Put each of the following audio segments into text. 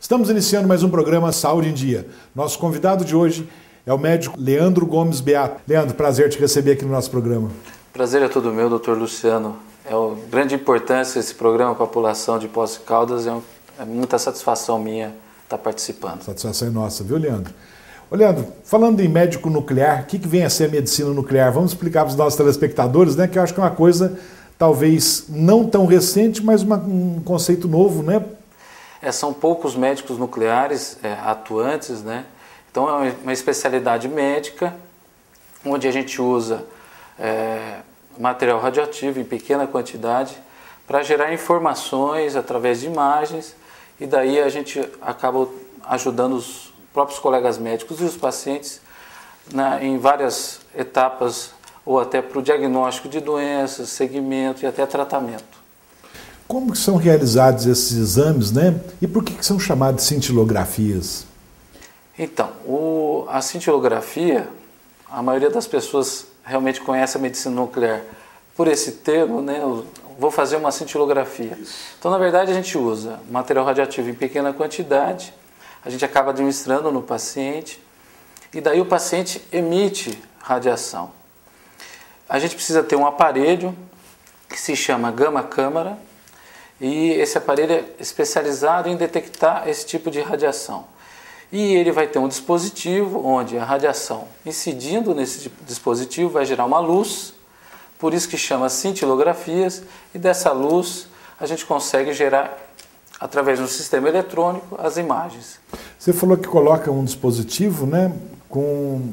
Estamos iniciando mais um programa Saúde em Dia. Nosso convidado de hoje é o médico Leandro Gomes Beato. Leandro, prazer te receber aqui no nosso programa. Prazer é todo meu, doutor Luciano. É de grande importância esse programa para a população de Poços de Caldas. É muita satisfação minha estar participando. Satisfação é nossa, viu, Leandro? Ô, Leandro, falando em médico nuclear, o que vem a ser a medicina nuclear? Vamos explicar para os nossos telespectadores, né? Que eu acho que é uma coisa talvez não tão recente, mas um conceito novo, né? São poucos médicos nucleares atuantes, né? Então é uma especialidade médica onde a gente usa material radioativo em pequena quantidade para gerar informações através de imagens, e daí a gente acaba ajudando os próprios colegas médicos e os pacientes em várias etapas, ou até para o diagnóstico de doenças, segmento e até tratamento. Como que são realizados esses exames, né? E por que são chamados de cintilografias? Então, a cintilografia, a maioria das pessoas realmente conhece a medicina nuclear por esse termo, né? Vou fazer uma cintilografia. Então, na verdade, a gente usa material radioativo em pequena quantidade, a gente acaba administrando no paciente, e daí o paciente emite radiação. A gente precisa ter um aparelho que se chama gama-câmara, e esse aparelho é especializado em detectar esse tipo de radiação. E ele vai ter um dispositivo onde a radiação incidindo nesse dispositivo vai gerar uma luz, por isso que chama cintilografias, e dessa luz a gente consegue gerar, através de um sistema eletrônico, as imagens. Você falou que coloca um dispositivo, né, com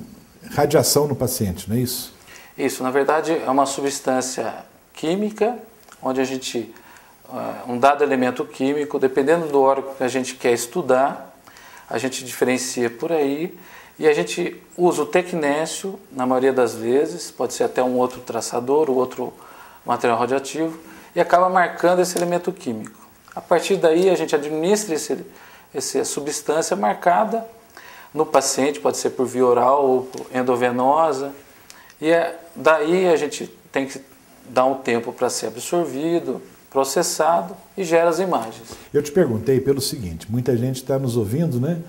radiação no paciente, não é isso? Isso, na verdade é uma substância química, onde a gente, um dado elemento químico, dependendo do órgão que a gente quer estudar, a gente diferencia por aí, e a gente usa o tecnécio, na maioria das vezes, pode ser até um outro traçador, ou outro material radioativo, e acaba marcando esse elemento químico. A partir daí a gente administra essa substância marcada no paciente, pode ser por via oral ou por endovenosa, e daí a gente tem que dar um tempo para ser absorvido, processado, e gera as imagens. Eu te perguntei pelo seguinte, muita gente está nos ouvindo, né,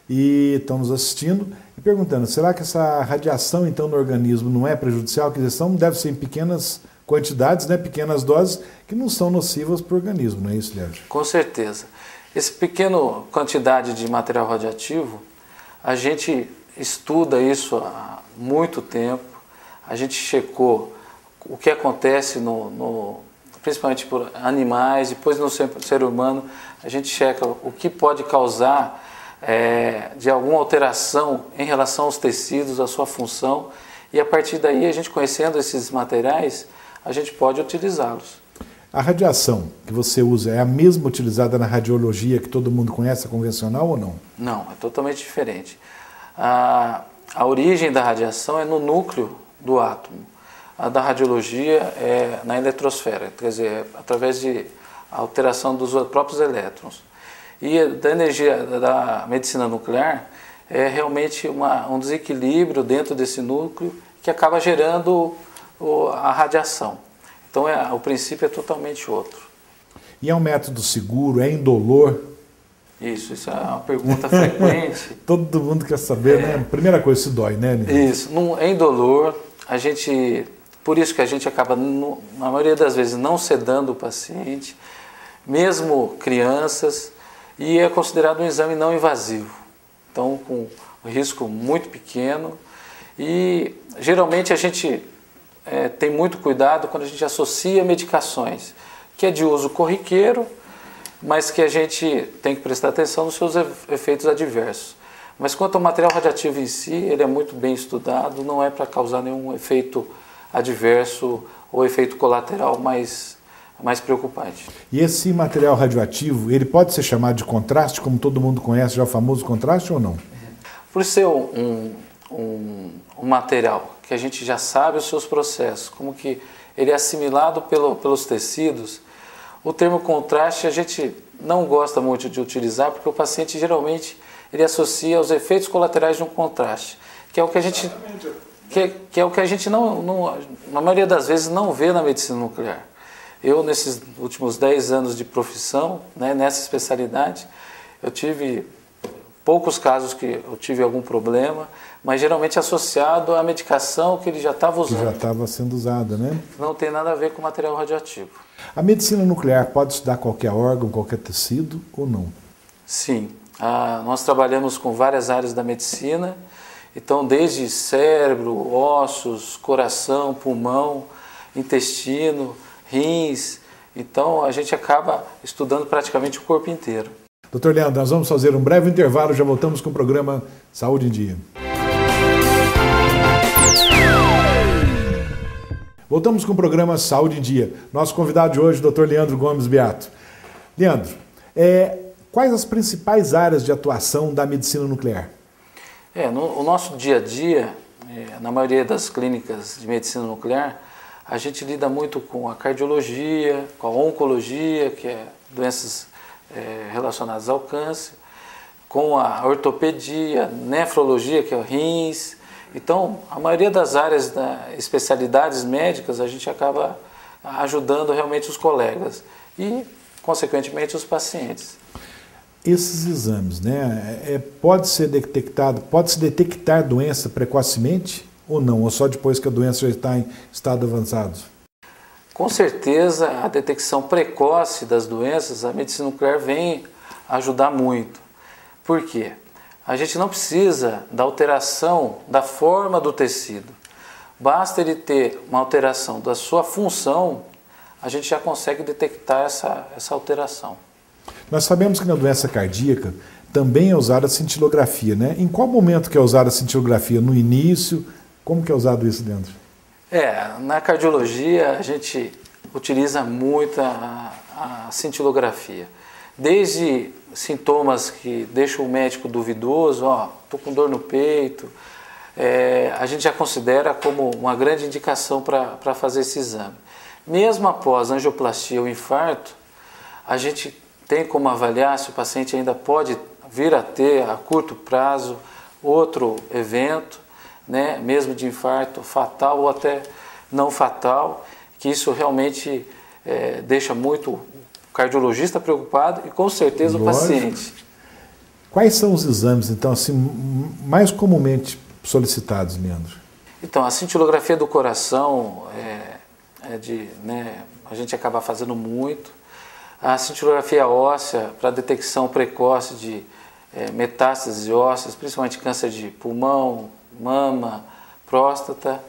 e estão nos assistindo e perguntando, será que essa radiação então no organismo não é prejudicial? Quer dizer, deve ser em pequenas quantidades, né, pequenas doses, que não são nocivas para o organismo, não é isso, Leandro? Com certeza. Essa pequena quantidade de material radioativo, a gente estuda isso há muito tempo, a gente checou o que acontece principalmente por animais, depois no ser humano, a gente checa o que pode causar de alguma alteração em relação aos tecidos, a sua função, e a partir daí, a gente conhecendo esses materiais, a gente pode utilizá-los. A radiação que você usa é a mesma utilizada na radiologia que todo mundo conhece, a convencional, ou não? Não, é totalmente diferente. A origem da radiação é no núcleo do átomo. A da radiologia é na eletrosfera, quer dizer, através de alteração dos próprios elétrons. E da energia da medicina nuclear é realmente um desequilíbrio dentro desse núcleo que acaba gerando a radiação. Então o princípio é totalmente outro. E é um método seguro, é indolor? Isso é uma pergunta frequente. Todo mundo quer saber, né? Primeira coisa, se dói, né, Lino? Isso, não é indolor, por isso que a gente acaba, na maioria das vezes, não sedando o paciente, mesmo crianças, e é considerado um exame não invasivo, então com um risco muito pequeno, e geralmente a gente tem muito cuidado quando a gente associa medicações, que é de uso corriqueiro, mas que a gente tem que prestar atenção nos seus efeitos adversos. Mas quanto ao material radioativo em si, ele é muito bem estudado, não é para causar nenhum efeito adverso ou efeito colateral mais preocupante. E esse material radioativo, ele pode ser chamado de contraste, como todo mundo conhece já o famoso contraste, ou não? Por ser um material que a gente já sabe os seus processos, como que ele é assimilado pelos tecidos, o termo contraste a gente não gosta muito de utilizar, porque o paciente geralmente ele associa os efeitos colaterais de um contraste, que é o que a gente, que é o que a gente na maioria das vezes não vê na medicina nuclear. Eu, nesses últimos 10 anos de profissão, né, nessa especialidade, Eu tive poucos casos que eu tive algum problema, mas geralmente associado à medicação que ele já estava usando. Que já estava sendo usada, né? Não tem nada a ver com material radioativo. A medicina nuclear pode estudar qualquer órgão, qualquer tecido ou não? Sim, nós trabalhamos com várias áreas da medicina, então desde cérebro, ossos, coração, pulmão, intestino, rins, então a gente acaba estudando praticamente o corpo inteiro. Doutor Leandro, nós vamos fazer um breve intervalo, já voltamos com o programa Saúde em Dia. Voltamos com o programa Saúde em Dia. Nosso convidado de hoje, Dr. Leandro Gomes Beato. Leandro, quais as principais áreas de atuação da medicina nuclear? No nosso dia a dia, na maioria das clínicas de medicina nuclear, a gente lida muito com a cardiologia, com a oncologia, que é doenças relacionadas ao câncer, com a ortopedia, nefrologia, que é o rins. Então, a maioria das áreas, especialidades médicas, a gente acaba ajudando realmente os colegas e, consequentemente, os pacientes. Esses exames, né, pode-se detectar doença precocemente ou não? Ou só depois que a doença já está em estado avançado? Com certeza, a detecção precoce das doenças, a medicina nuclear vem ajudar muito. Por quê? A gente não precisa da alteração da forma do tecido. Basta ele ter uma alteração da sua função, a gente já consegue detectar essa alteração. Nós sabemos que na doença cardíaca também é usada a cintilografia, né? Em qual momento que é usada a cintilografia? No início? Como que é usado isso dentro? Na cardiologia a gente utiliza muito a cintilografia. Desde sintomas que deixam o médico duvidoso, estou com dor no peito, a gente já considera como uma grande indicação para fazer esse exame. Mesmo após angioplastia ou infarto, a gente tem como avaliar se o paciente ainda pode vir a ter a curto prazo outro evento, né, mesmo de infarto fatal ou até não fatal, que isso realmente deixa muito o cardiologista preocupado e com certeza o paciente. Quais são os exames, então, assim, mais comumente solicitados, Leandro? Então, a cintilografia do coração a gente acaba fazendo muito. A cintilografia óssea para detecção precoce de metástases ósseas, principalmente câncer de pulmão, mama, próstata.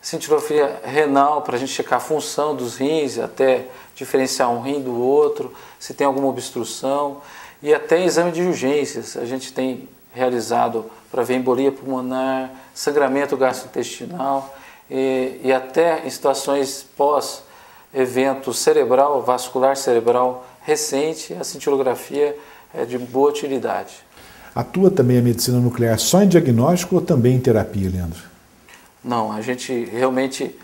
Cintilografia renal para a gente checar a função dos rins, até diferenciar um rim do outro, se tem alguma obstrução. E até exame de urgências a gente tem realizado para ver embolia pulmonar, sangramento gastrointestinal e até em situações pós-evento cerebral, vascular cerebral recente, a cintilografia é de boa utilidade. Atua também a medicina nuclear só em diagnóstico ou também em terapia, Leandro? Não, a gente realmente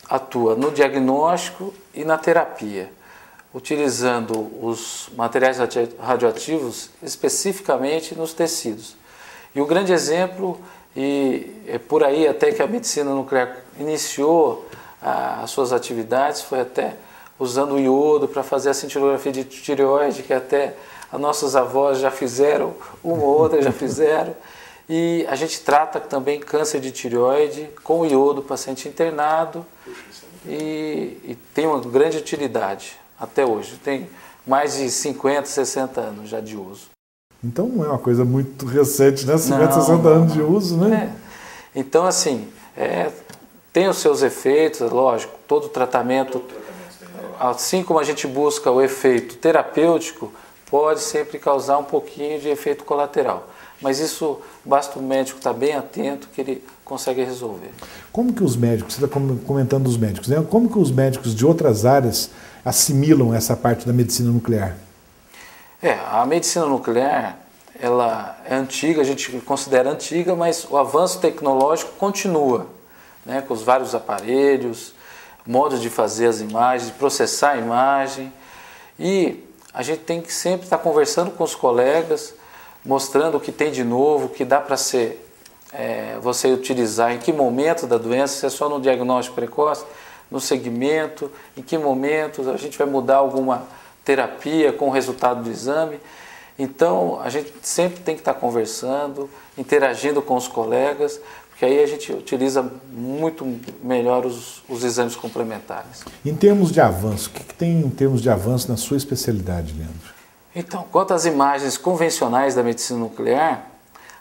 atua no diagnóstico e na terapia, utilizando os materiais radioativos especificamente nos tecidos. E o grande exemplo, e é por aí até que a medicina nuclear iniciou as suas atividades, foi até usando o iodo para fazer a cintilografia de tireoide, que até as nossas avós já fizeram, uma ou outra já fizeram. E a gente trata também câncer de tireoide com iodo, paciente internado, e tem uma grande utilidade até hoje. Tem mais de 50, 60 anos já de uso. Então não é uma coisa muito recente, né? 50, 60 anos de uso, né? Então, assim, tem os seus efeitos, lógico, todo tratamento, assim como a gente busca o efeito terapêutico, pode sempre causar um pouquinho de efeito colateral. Mas isso basta o médico estar bem atento que ele consegue resolver. Como que os médicos, você está comentando dos médicos, né? Como que os médicos de outras áreas assimilam essa parte da medicina nuclear? A medicina nuclear, ela é antiga, a gente considera antiga, mas o avanço tecnológico continua, né? Com os vários aparelhos, modos de fazer as imagens, de processar a imagem. E a gente tem que sempre estar conversando com os colegas, mostrando o que tem de novo, o que dá para você utilizar, em que momento da doença, se é só no diagnóstico precoce, no segmento, em que momento a gente vai mudar alguma terapia com o resultado do exame. Então, a gente sempre tem que estar conversando, interagindo com os colegas, porque aí a gente utiliza muito melhor os exames complementares. Em termos de avanço, o que tem em termos de avanço na sua especialidade, Leandro? Então, quanto às imagens convencionais da medicina nuclear,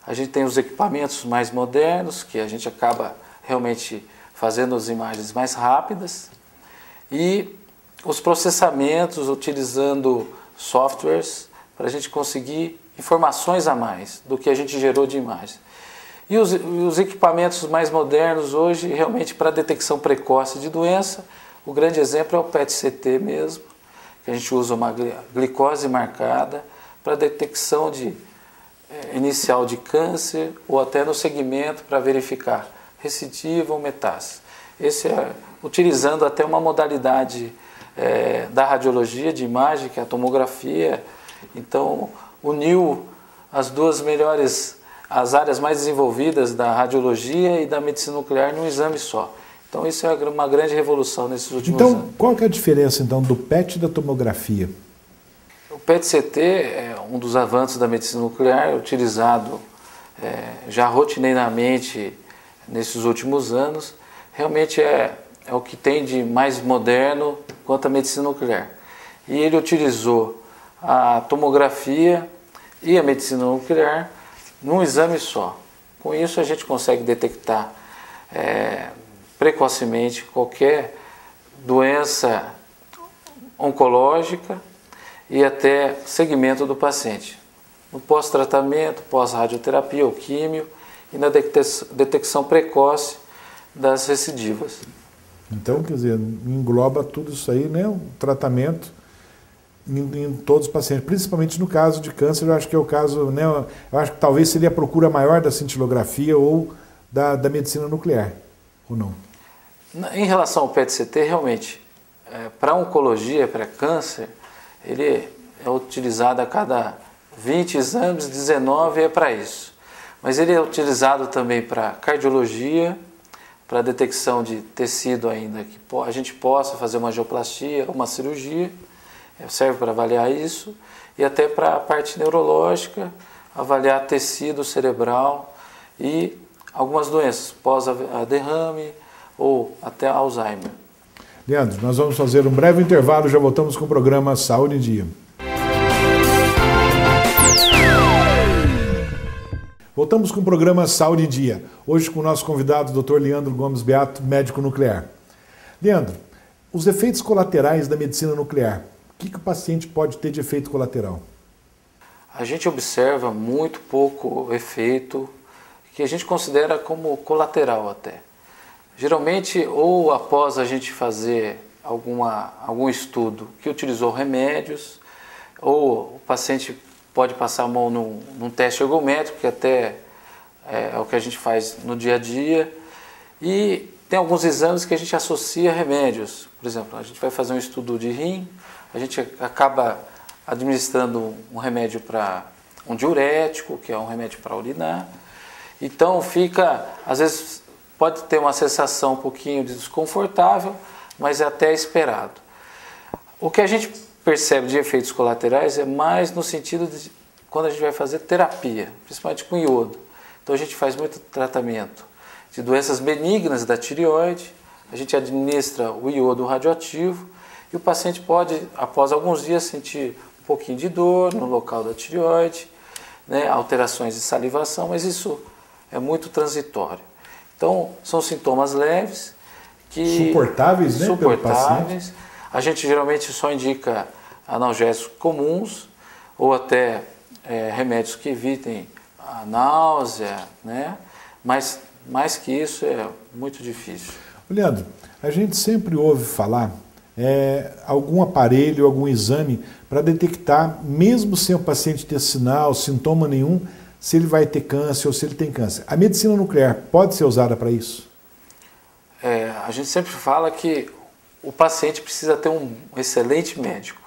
a gente tem os equipamentos mais modernos, que a gente acaba realmente fazendo as imagens mais rápidas, e os processamentos utilizando softwares para a gente conseguir informações a mais do que a gente gerou de imagem. E os equipamentos mais modernos hoje, realmente para detecção precoce de doença, o grande exemplo é o PET-CT mesmo, que a gente usa uma glicose marcada para detecção inicial de câncer ou até no segmento para verificar recidiva ou metástase. Esse é utilizando até uma modalidade da radiologia de imagem, que é a tomografia. Então, uniu as duas melhores, as áreas mais desenvolvidas da radiologia e da medicina nuclear num exame só. Então, isso é uma grande revolução nesses últimos anos. Então, qual que é a diferença então do PET e da tomografia? O PET-CT é um dos avanços da medicina nuclear, utilizado já rotineiramente nesses últimos anos. Realmente é o que tem de mais moderno quanto à medicina nuclear. E ele utilizou a tomografia e a medicina nuclear num exame só. Com isso a gente consegue detectar precocemente qualquer doença oncológica e até segmento do paciente. No pós-tratamento, pós-radioterapia ou químio e na detecção precoce das recidivas. Então, quer dizer, engloba tudo isso aí, né? O tratamento em todos os pacientes, principalmente no caso de câncer, eu acho que é o caso, né? Eu acho que talvez seria a procura maior da cintilografia ou da medicina nuclear, ou não? Em relação ao PET-CT, realmente, para oncologia, para câncer, ele é utilizado a cada 20 exames, 19 é para isso. Mas ele é utilizado também para cardiologia, para detecção de tecido ainda que a gente possa fazer uma angioplastia, uma cirurgia, serve para avaliar isso, e até para a parte neurológica, avaliar tecido cerebral e algumas doenças, pós-derrame ou até Alzheimer. Leandro, nós vamos fazer um breve intervalo, já voltamos com o programa Saúde em Dia. Voltamos com o programa Saúde em Dia, hoje com o nosso convidado, Dr. Leandro Gomes Beato, médico nuclear. Leandro, os efeitos colaterais da medicina nuclear, o que o paciente pode ter de efeito colateral? A gente observa muito pouco efeito que a gente considera como colateral até. Geralmente, ou após a gente fazer algum estudo que utilizou remédios, ou o paciente pode passar a mão num teste ergométrico, que até é o que a gente faz no dia a dia, e tem alguns exames que a gente associa a remédios. Por exemplo, a gente vai fazer um estudo de rim, a gente acaba administrando um remédio para um diurético, que é um remédio para urinar. Então fica, às vezes pode ter uma sensação um pouquinho desconfortável, mas é até esperado. O que a gente percebe de efeitos colaterais é mais no sentido de quando a gente vai fazer terapia, principalmente com iodo. Então a gente faz muito tratamento de doenças benignas da tireoide, a gente administra o iodo radioativo e o paciente pode, após alguns dias, sentir um pouquinho de dor no local da tireoide, né, alterações de salivação, mas isso é muito transitório. Então, são sintomas leves, suportáveis, né, suportáveis. A gente geralmente só indica analgésicos comuns ou até remédios que evitem a náusea, né? Mas mais que isso é muito difícil. Leandro, a gente sempre ouve falar algum aparelho, algum exame para detectar, mesmo sem o paciente ter sinal, sintoma nenhum, se ele vai ter câncer ou se ele tem câncer. A medicina nuclear pode ser usada para isso? A gente sempre fala que o paciente precisa ter um excelente médico.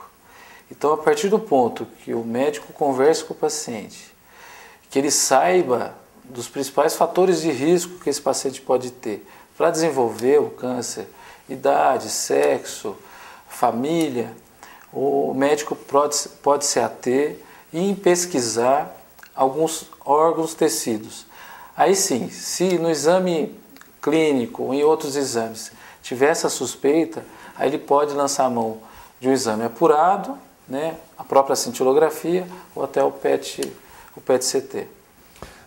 Então, a partir do ponto que o médico converse com o paciente, que ele saiba dos principais fatores de risco que esse paciente pode ter para desenvolver o câncer, idade, sexo, família, o médico pode se ater e em pesquisar alguns órgãos, tecidos. Aí sim, se no exame clínico ou em outros exames tiver essa suspeita, aí ele pode lançar a mão de um exame apurado, né, a própria cintilografia ou até o PET-CT.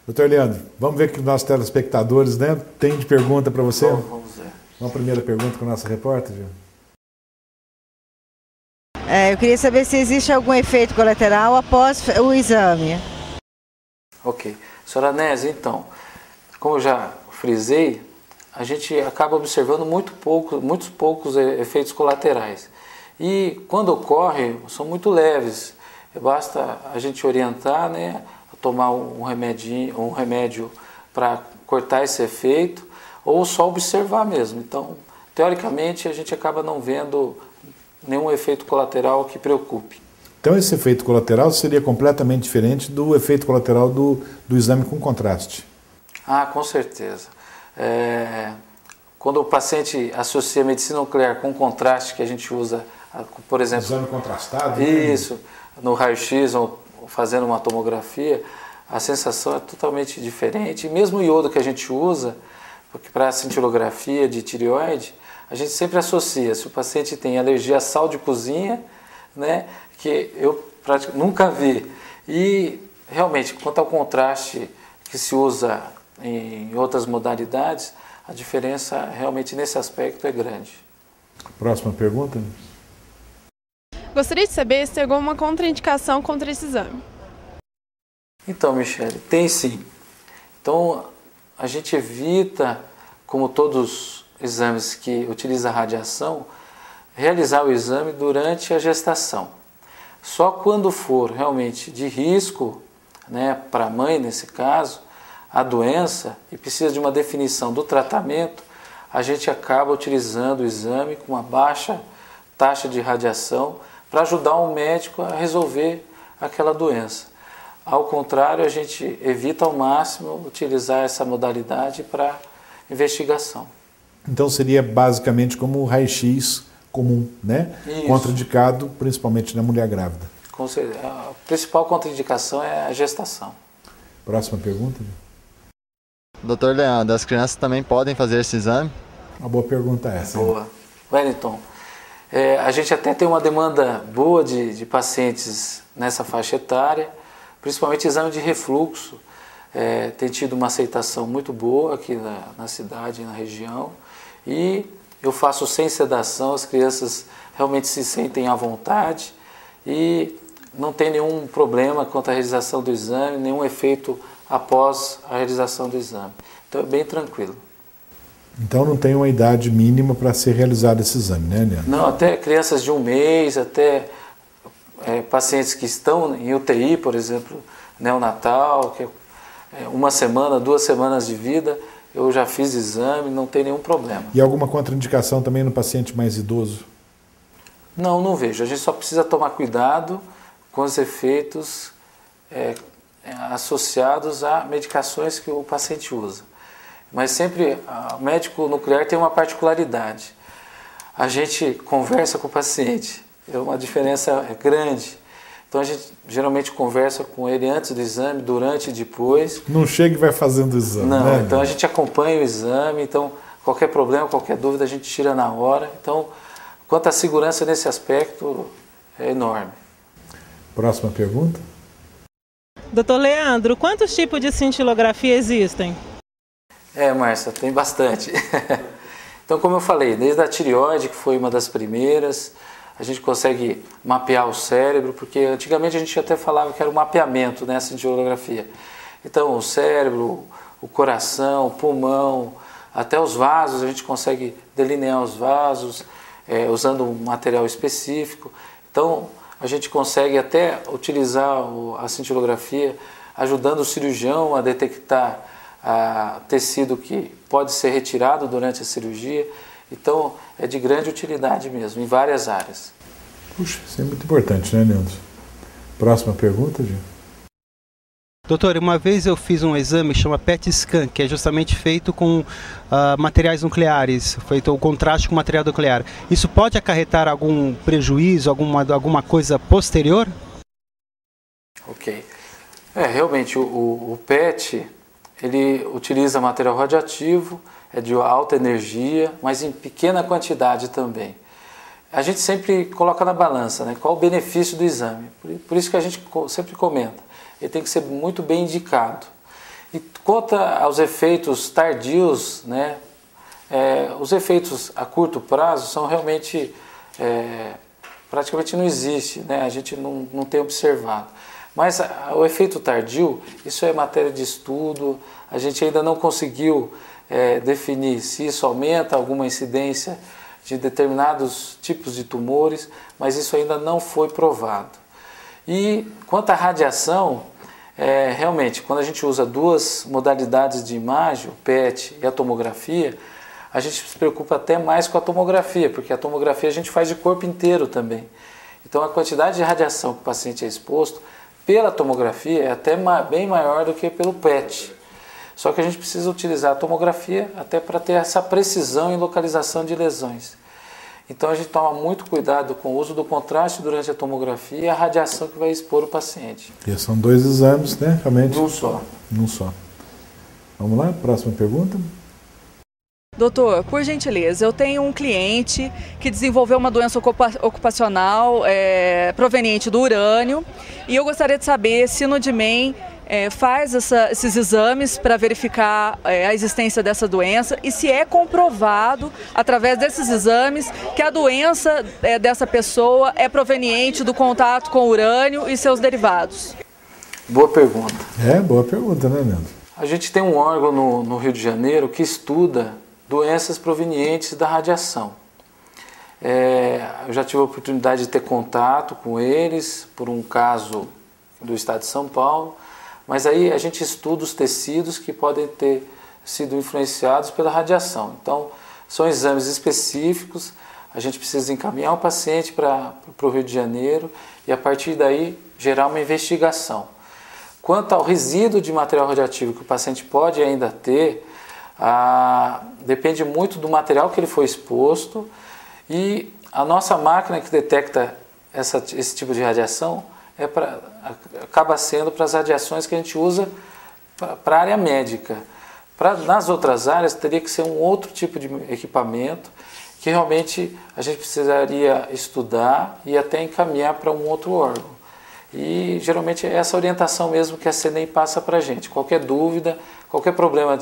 Doutor Leandro, vamos ver o que os nossos telespectadores, né, tem de pergunta para você? Vamos ver. Uma primeira pergunta com a nossa repórter, Gil. Eu queria saber se existe algum efeito colateral após o exame. Ok. Senhora Nésia, então, como eu já frisei, a gente acaba observando muitos poucos efeitos colaterais. E quando ocorre, são muito leves. Basta a gente orientar, né, a tomar um remédio para cortar esse efeito, ou só observar mesmo. Então, teoricamente, a gente acaba não vendo nenhum efeito colateral que preocupe. Então esse efeito colateral seria completamente diferente do efeito colateral do exame com contraste? Ah, com certeza. Quando o paciente associa a medicina nuclear com contraste, que a gente usa, por exemplo... Exame contrastado? Isso, né? No raio-x ou fazendo uma tomografia, a sensação é totalmente diferente. E mesmo o iodo que a gente usa, porque para a cintilografia de tireoide, a gente sempre associa, se o paciente tem alergia a sal de cozinha, né, que eu praticamente nunca vi. E realmente, quanto ao contraste que se usa em outras modalidades, a diferença realmente nesse aspecto é grande. Próxima pergunta. Gostaria de saber se tem alguma contraindicação contra esse exame. Então, Michele, tem sim. Então, a gente evita, como todos os exames que utilizam radiação, realizar o exame durante a gestação. Só quando for realmente de risco, né, para a mãe, nesse caso, a doença, e precisa de uma definição do tratamento, a gente acaba utilizando o exame com uma baixa taxa de radiação para ajudar o médico a resolver aquela doença. Ao contrário, a gente evita ao máximo utilizar essa modalidade para investigação. Então seria basicamente como o raio-x comum, né? Isso. Contraindicado principalmente na mulher grávida. Com certeza. A principal contraindicação é a gestação. Próxima pergunta. Doutor Leandro, as crianças também podem fazer esse exame? Uma boa pergunta essa. Boa. Wellington, a gente até tem uma demanda boa de pacientes nessa faixa etária, principalmente exame de refluxo. Tem tido uma aceitação muito boa aqui na cidade e na região. E eu faço sem sedação, as crianças realmente se sentem à vontade e não tem nenhum problema quanto à realização do exame, nenhum efeito após a realização do exame. Então é bem tranquilo. Então não tem uma idade mínima para ser realizado esse exame, né, Leandro? Não, até crianças de 1 mês, até pacientes que estão em UTI, por exemplo, neonatal, que é 1 semana, 2 semanas de vida, eu já fiz exame, não tem nenhum problema. E alguma contraindicação também no paciente mais idoso? Não, não vejo. A gente só precisa tomar cuidado com os efeitos associados a medicações que o paciente usa. Mas sempre o médico nuclear tem uma particularidade. A gente conversa com o paciente, é uma diferença grande. Então a gente geralmente conversa com ele antes do exame, durante e depois. Não chega e vai fazendo o exame, não, né? Então a gente acompanha o exame, então qualquer problema, qualquer dúvida a gente tira na hora. Então, quanto à segurança nesse aspecto, é enorme. Próxima pergunta. Doutor Leandro, quantos tipos de cintilografia existem? Márcia, tem bastante. Então, como eu falei, desde a tireoide, que foi uma das primeiras, a gente consegue mapear o cérebro, porque antigamente a gente até falava que era um mapeamento, né, a cintilografia. Então, o cérebro, o coração, o pulmão, até os vasos, a gente consegue delinear os vasos usando um material específico. Então, a gente consegue até utilizar a cintilografia ajudando o cirurgião a detectar tecido que pode ser retirado durante a cirurgia. Então, é de grande utilidade mesmo, em várias áreas. Puxa, isso é muito importante, né, Leandro? Próxima pergunta, Gil. Doutor, uma vez eu fiz um exame que chama PET scan, que é justamente feito com materiais nucleares, feito o contraste com material nuclear. Isso pode acarretar algum prejuízo, alguma coisa posterior? Ok. Realmente, o PET, ele utiliza material radioativo, é de alta energia, mas em pequena quantidade também. A gente sempre coloca na balança, né, qual o benefício do exame. Por isso que a gente sempre comenta, ele tem que ser muito bem indicado. E quanto aos efeitos tardios, né, os efeitos a curto prazo são realmente, praticamente não existe, né, a gente não tem observado. Mas o efeito tardio, isso é matéria de estudo, a gente ainda não conseguiu definir se isso aumenta alguma incidência de determinados tipos de tumores, mas isso ainda não foi provado. E quanto à radiação, realmente, quando a gente usa duas modalidades de imagem, o PET e a tomografia, a gente se preocupa até mais com a tomografia, porque a tomografia a gente faz de corpo inteiro também. Então a quantidade de radiação que o paciente é exposto pela tomografia é até bem maior do que pelo PET. Só que a gente precisa utilizar a tomografia até para ter essa precisão em localização de lesões. Então a gente toma muito cuidado com o uso do contraste durante a tomografia e a radiação que vai expor o paciente. E são 2 exames, né? Realmente. Num só. Num só. Vamos lá, próxima pergunta. Doutor, por gentileza, eu tenho um cliente que desenvolveu uma doença ocupacional proveniente do urânio e eu gostaria de saber se no DIMEM faz esses exames para verificar a existência dessa doença e se é comprovado, através desses exames, que a doença dessa pessoa é proveniente do contato com o urânio e seus derivados. Boa pergunta. Boa pergunta, né, Leandro? A gente tem um órgão no Rio de Janeiro que estuda doenças provenientes da radiação. Eu já tive a oportunidade de ter contato com eles por um caso do estado de São Paulo, mas aí a gente estuda os tecidos que podem ter sido influenciados pela radiação. Então, são exames específicos, a gente precisa encaminhar o paciente para o Rio de Janeiro e a partir daí gerar uma investigação. Quanto ao resíduo de material radioativo que o paciente pode ainda ter, depende muito do material que ele foi exposto e a nossa máquina que detecta esse tipo de radiação acaba sendo para as radiações que a gente usa para a área médica. Nas outras áreas teria que ser um outro tipo de equipamento que realmente a gente precisaria estudar e até encaminhar para um outro órgão. E geralmente é essa orientação mesmo que a CNEM passa para a gente. Qualquer dúvida, qualquer problema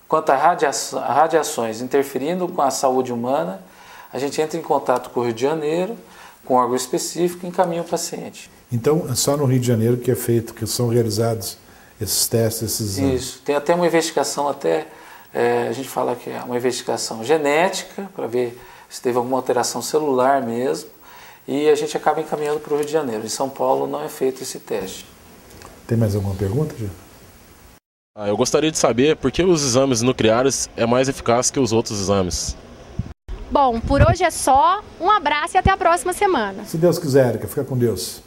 quanto a radiações interferindo com a saúde humana, a gente entra em contato com o Rio de Janeiro, com um órgão específico e encaminha o paciente. Então, é só no Rio de Janeiro que são realizados esses testes, esses exames? Isso. Tem até uma investigação, a gente fala que é uma investigação genética, para ver se teve alguma alteração celular mesmo, e a gente acaba encaminhando para o Rio de Janeiro. Em São Paulo não é feito esse teste. Tem mais alguma pergunta, Gil? Eu gostaria de saber por que os exames nucleares é mais eficaz que os outros exames. Bom, por hoje é só. Um abraço e até a próxima semana. Se Deus quiser, Érica, fica com Deus.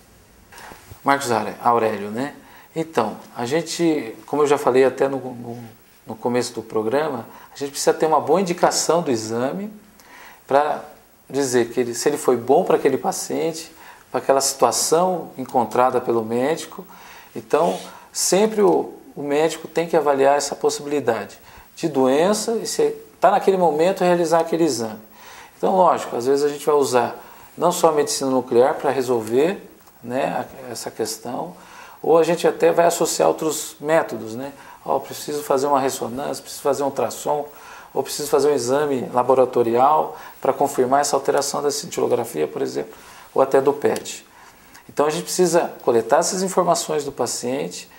Marcos Aurélio, né? Então, a gente, como eu já falei até no começo do programa, a gente precisa ter uma boa indicação do exame para dizer que se ele foi bom para aquele paciente, para aquela situação encontrada pelo médico. Então, sempre o médico tem que avaliar essa possibilidade de doença e se está naquele momento realizar aquele exame. Então, lógico, às vezes a gente vai usar não só a medicina nuclear para resolver, né, essa questão, ou a gente até vai associar outros métodos, né? Preciso fazer uma ressonância, preciso fazer um ultrassom, ou preciso fazer um exame laboratorial para confirmar essa alteração da cintilografia, por exemplo, ou até do PET. Então a gente precisa coletar essas informações do paciente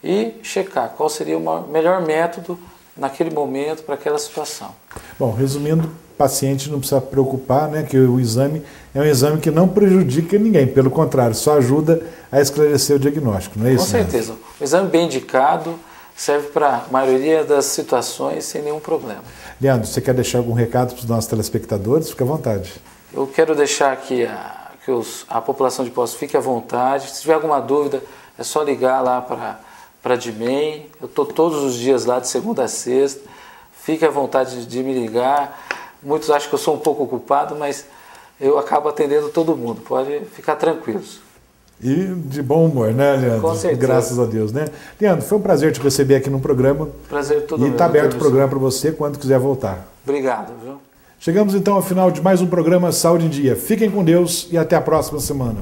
e checar qual seria o melhor método naquele momento para aquela situação. Bom, resumindo, o paciente não precisa preocupar, né, que o exame é um exame que não prejudica ninguém, pelo contrário, só ajuda a esclarecer o diagnóstico, não é isso? Com certeza. Né? O exame bem indicado serve para a maioria das situações sem nenhum problema. Leandro, você quer deixar algum recado para os nossos telespectadores? Fique à vontade. Eu quero deixar aqui que a população de Poços fique à vontade. Se tiver alguma dúvida, é só ligar lá para a DIMEM. Eu estou todos os dias lá, de segunda a sexta. Fique à vontade de me ligar. Muitos acham que eu sou um pouco ocupado, mas eu acabo atendendo todo mundo. Pode ficar tranquilos. E de bom humor, né, Leandro? Com certeza. Graças a Deus, né? Leandro, foi um prazer te receber aqui no programa. Prazer todo E está aberto o programa para você quando quiser voltar. Obrigado, viu? Chegamos então ao final de mais um programa Saúde em Dia. Fiquem com Deus e até a próxima semana.